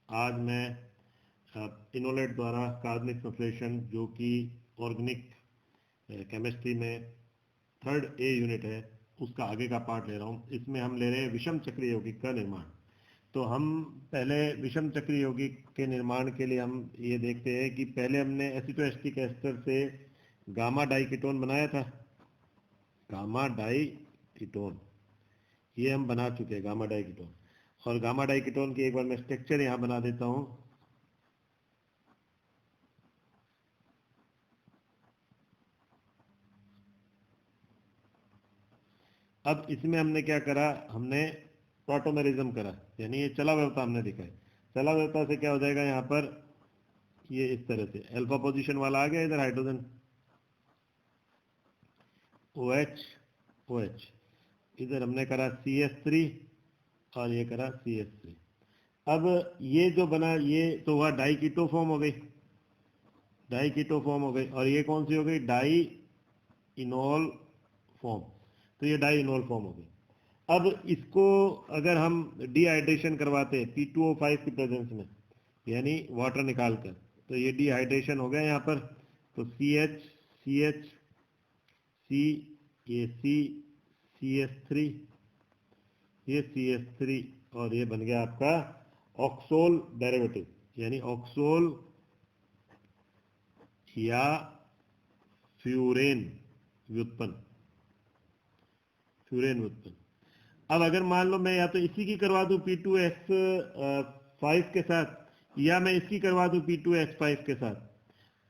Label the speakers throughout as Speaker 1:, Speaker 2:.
Speaker 1: आज मैं इनोलेट द्वारा कार्बनिक संश्लेषण जो कि ऑर्गेनिक केमिस्ट्री में 3rd A यूनिट है उसका आगे का पार्ट ले रहा हूँ। इसमें हम ले रहे हैं विषम चक्रीय यौगिक का निर्माण। तो हम पहले विषम चक्रीय यौगिक के निर्माण के लिए हम ये देखते हैं कि पहले हमने एसिटोएस्टिक एस्टर से गामा डाइकीटोन बनाया था। गामा डाइकीटोन ये हम बना चुके हैं, गामा डाइकीटोन। और गामा डाइकीटोन की एक बार मैं स्ट्रक्चर यहाँ बना देता हूँ। अब इसमें हमने क्या करा, हमने टॉटोमेरिज्म करा, यानी ये चला व्यवता हमने दिखाई। चला व्यवता से क्या हो जाएगा, यहाँ पर ये इस तरह से अल्फा पोजीशन वाला आ गया इधर हाइड्रोजन OH OH, इधर हमने करा CH3 और ये करा CH3। अब ये जो बना ये तो हुआ डाई कीटो फॉर्म हो गई, डाई कीटो फॉर्म हो गई। और ये कौन सी हो गई, डाई इनोल फॉर्म। तो ये डाई इनोल फॉर्म हो गई। अब इसको अगर हम डिहाइड्रेशन करवाते हैं P2O5 की प्रेजेंस में, यानी वाटर निकाल कर, तो ये डिहाइड्रेशन हो गया यहाँ पर। तो CH CH C ये C CH3 ये CH3 और ये बन गया आपका ऑक्सोल डेरिवेटिव, यानी ऑक्सोल या फ्यूरेन व्युत्पन्न, फ्यूरेन व्युत्पन्न। अब अगर मान लो मैं या तो इसी की करवा दूं P2S5 के साथ, या मैं इसकी करवा दूं P2H5 के साथ,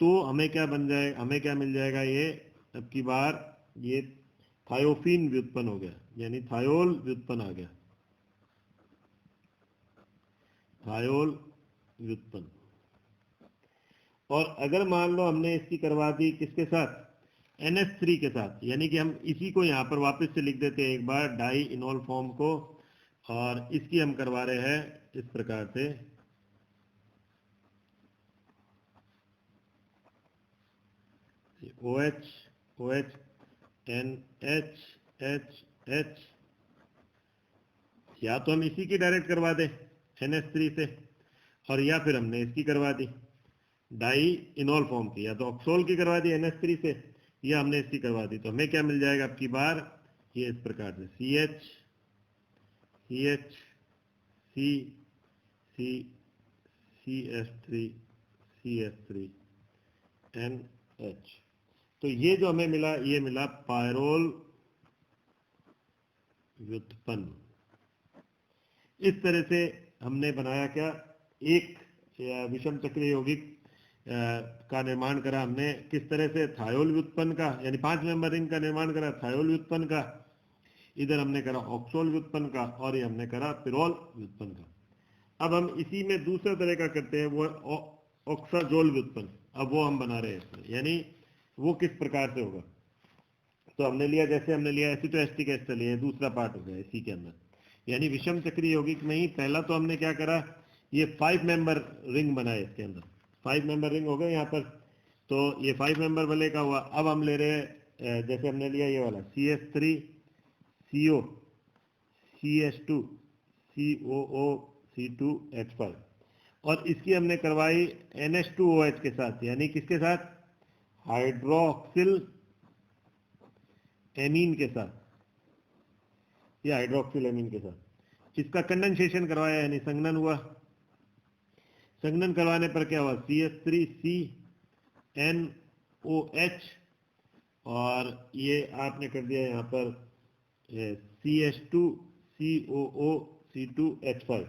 Speaker 1: तो हमें क्या बन जाए, हमें क्या मिल जाएगा, ये अब की बार ये थायोफीन व्युत्पन्न हो गया, यानी थायोल व्युत्पन्न आ गया, थायोल व्युत्पन्न। और अगर मान लो हमने इसकी करवा दी किसके साथ, NH3 के साथ, यानी कि हम इसी को यहाँ पर वापस से लिख देते हैं एक बार डाई इनोल फॉर्म को, और इसकी हम करवा रहे हैं इस प्रकार से OH OH NH H H, या तो हम इसी की डायरेक्ट करवा दें NH3 से, और या फिर हमने इसकी करवा दी डाई इनोल फॉर्म की, या तो ऑक्सोल की करवा दी NH3 से, या हमने इसकी करवा दी। तो हमें क्या मिल जाएगा अब की बार, ये इस प्रकार से CH CH C C CH3 CH3 NH। तो ये जो हमें मिला, ये मिला पायरोल व्युत्पन्न। इस तरह से हमने बनाया क्या, एक विषम चक्रीय यौगिक का निर्माण करा हमने। किस तरह से, थायोल व्युत्पन्न का, यानी 5 मेंबर रिंग का निर्माण करा थायोल व्युत्पन्न का, इधर हमने करा ऑक्सोल व्युत्पन्न का, और ये हमने करा पिरोल व्युत्पन्न का। अब हम इसी में दूसरा तरह का करते हैं, वो ऑक्साजोल व्युत्पन्न। अब वो हम बना रहे हैं इसमें, यानी वो किस प्रकार से होगा। तो हमने लिया, जैसे हमने लिया एसिटोएस्टिक एस्टर लिया, दूसरा पार्ट हो गया इसी के अंदर, यानी विषम चक्रीय यौगिक में ही पहला तो हमने क्या करा, ये 5 मेंबर रिंग बनाए, इसके अंदर 5 मेंबर रिंग हो गए यहाँ पर। तो ये 5 मेंबर वाले का हुआ। अब हम ले रहे हैं, जैसे हमने लिया ये वाला CH3 CO CH2 COO C2 H5, और इसकी हमने करवाई NH2OH के साथ, यानी किसके साथ, हाइड्रोक्सिल एमीन के साथ, या हाइड्रोक्सिल एमीन के साथ इसका कंडेंसेशन करवाया, यानी संघनन हुआ। संघनन करवाने पर क्या हुआ, CH3CNOH, और ये आपने कर दिया यहाँ पर CH2COO C2 H5,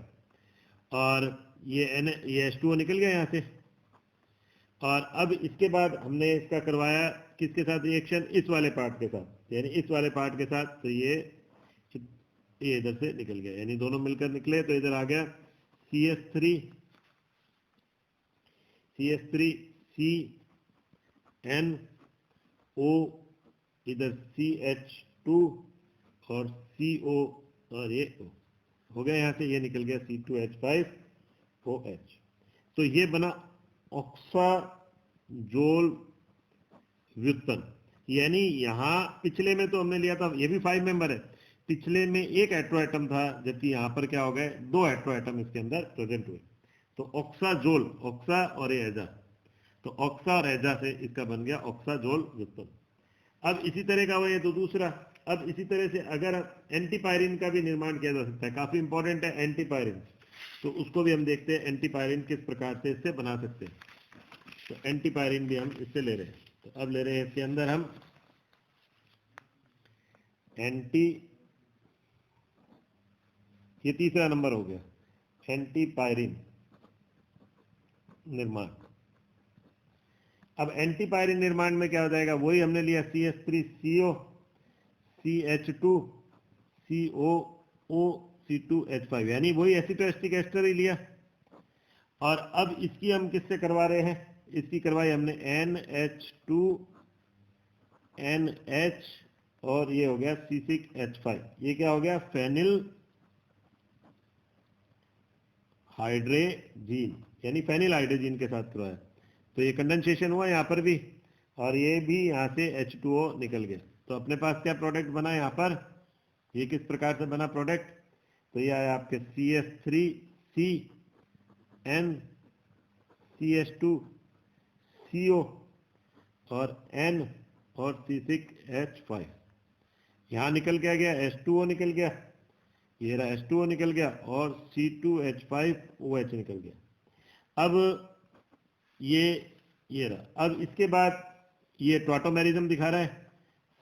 Speaker 1: और ये H2O निकल गया यहाँ से। और अब इसके बाद हमने इसका करवाया किसके साथ रिएक्शन, इस वाले पार्ट के साथ, यानी इस वाले पार्ट के साथ। तो ये इधर से निकल गया, यानी दोनों मिलकर निकले, तो इधर आ गया CH3 CNO, इधर CH2 और CO, और ये हो गया यहाँ से, ये निकल गया C2H5OH। तो ये बना ऑक्साजोल व्युत्पन्न। यानी यहाँ पिछले में तो हमने लिया था, ये भी 5 मेंबर है, पिछले में एक हेट्रो एटम था, जबकि यहाँ पर क्या हो गए, 2 हेट्रो एटम इसके अंदर प्रेजेंट हुए। तो ऑक्साजोल, ऑक्सा और ये एजा, तो ऑक्सा और एजा से इसका बन गया ऑक्साजोल व्युत्पन्न। अब इसी तरह का वो ये तो दूसरा। अब इसी तरह से अगर एंटीपायरिन का भी निर्माण किया जा सकता है, काफी इंपॉर्टेंट है एंटीपायरिन, तो उसको भी हम देखते हैं एंटीपायरिन किस प्रकार से इससे बना सकते हैं। तो एंटीपायरिन भी हम इससे ले रहे हैं। तो अब ले रहे हैं इसके अंदर हम एंटी, ये तीसरा नंबर हो गया, एंटीपायरिन निर्माण। अब एंटीपायरिन निर्माण में क्या हो जाएगा, वही हमने लिया CH3CO CH2 COO C2H5, यानी वही एसिटोएस्टिक एस्टर ही लिया। और अब इसकी हम किससे करवा रहे हैं, इसकी करवाई हमने NH2NH और ये हो गया C6H5, ये क्या हो गया, फेनिल हाइड्रेजीन, यानी फेनिल हाइड्रोजीन के साथ करवाया। तो ये कंडेंसेशन हुआ यहाँ पर भी, और ये भी यहाँ से H2O निकल गया। तो अपने पास क्या प्रोडक्ट बना यहाँ पर, ये किस प्रकार से बना प्रोडक्ट, तो ये आया आपके CH3CN CH2CO और N और C6H5, यहाँ निकल के आ गया H2O निकल गया, ये रहा H2O निकल गया और C2H5OH निकल गया। अब ये रहा। अब इसके बाद ये टॉटोमेरिज्म दिखा रहा है,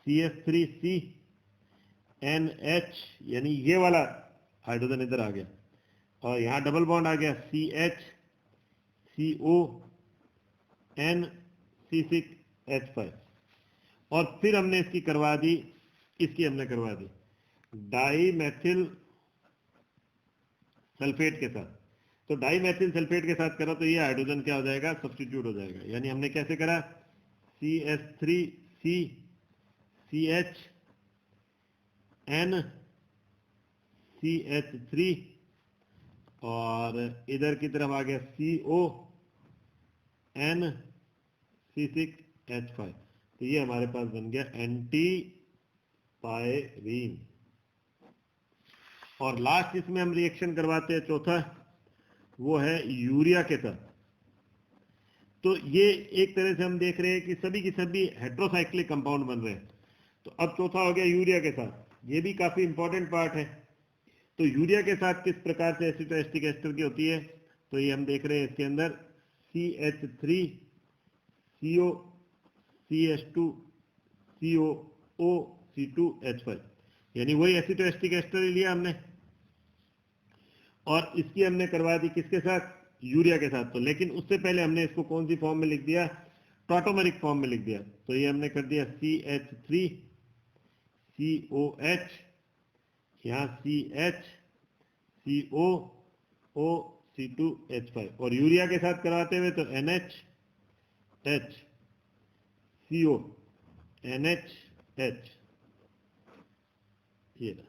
Speaker 1: CH3CNH, यानी ये वाला हाइड्रोजन इधर आ गया और यहाँ डबल बॉन्ड आ गया CHCON C6H5, और फिर हमने इसकी करवा दी, इसकी हमने करवा दी डाईमेथिल सल्फेट के साथ। तो डाईमेथिल सल्फेट के साथ करा तो ये हाइड्रोजन क्या हो जाएगा, सब्स्टिट्यूट हो जाएगा। यानी हमने कैसे करा, CH3C CHN CH3 और इधर की तरफ आ गया CON C6H5, तो ये हमारे पास बन गया एंटीपायरीन। और लास्ट इसमें हम रिएक्शन करवाते हैं चौथा, वो है यूरिया के साथ। तो ये एक तरह से हम देख रहे हैं कि सभी की सभी हेट्रोसाइक्लिक कंपाउंड बन रहे हैं। तो अब चौथा हो गया यूरिया के साथ, ये भी काफी इंपॉर्टेंट पार्ट है। तो यूरिया के साथ किस प्रकार से एसिटोएस्टिक एस्टर की होती है, तो ये हम देख रहे हैं इसके अंदर CH3CO CH2COO C2H5, यानी वही एसिटोएस्टिक एस्टर ही लिया हमने और इसकी हमने करवा दी किसके साथ, यूरिया के साथ। तो लेकिन उससे पहले हमने इसको कौन सी फॉर्म में लिख दिया, टॉटोमेरिक फॉर्म में लिख दिया। तो ये हमने कर दिया CH3COH, यहाँ CHCOO C2H5, और यूरिया के साथ कराते हुए तो NHHCO NHH, ये रहा।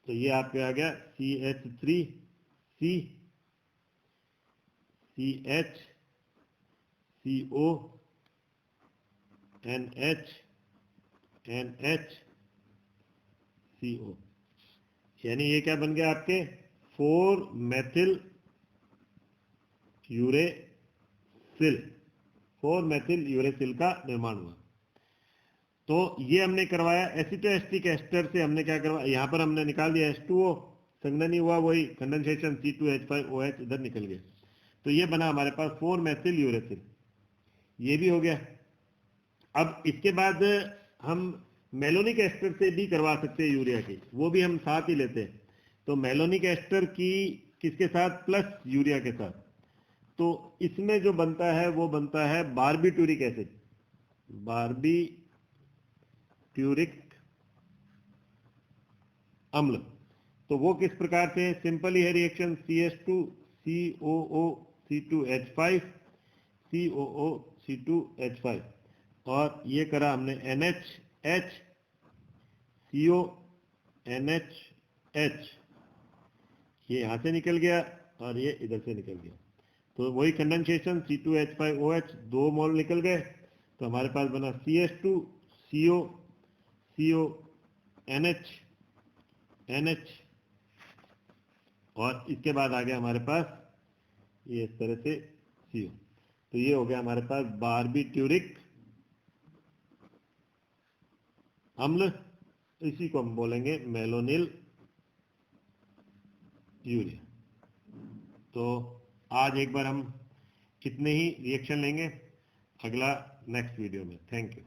Speaker 1: तो ये आपके आ गया CH3C CHCO NH NHCO, यानी ये क्या बन गया आपके 4 मेथिल यूरेसिल, 4 मेथिल यूरेसिल का निर्माण हुआ। तो ये हमने करवाया एसिटोएस्टिक एस्टर से, हमने क्या करवाया, यहाँ पर हमने निकाल दिया H2O, संघनन ही हुआ वही कंडेंसेशन C2H5OH इधर निकल गया। तो ये बना हमारे पास 4 मेथिल यूरेसिल, ये भी हो गया। अब इसके बाद हम मेलोनिक एस्टर से भी करवा सकते हैं यूरिया की, वो भी हम साथ ही लेते हैं। तो मेलोनिक एस्टर की किसके साथ, प्लस यूरिया के साथ। तो इसमें जो बनता है वो बनता है बारबीट्यूरिक एसिड, बारबीट्यूरिक अम्ल। तो वो किस प्रकार से, सिंपल ही है reaction, CH2COO C2H5 COO C2H5, और ये करा हमने NHHCO NHH, ये यहाँ से निकल गया और ये इधर से निकल गया। तो वही कंडेंसेशन C2H5OH 2 मोल निकल गए, तो हमारे पास बना CH2CO NH NH, और इसके बाद आ गया हमारे पास ये इस तरह से CO। तो ये हो गया हमारे पास बारबीट्यूरिक अम्ल, इसी को हम बोलेंगे मेलोनिल यूरिया। तो आज एक बार हम कितने ही रिएक्शन लेंगे, अगला नेक्स्ट वीडियो में। Thank you.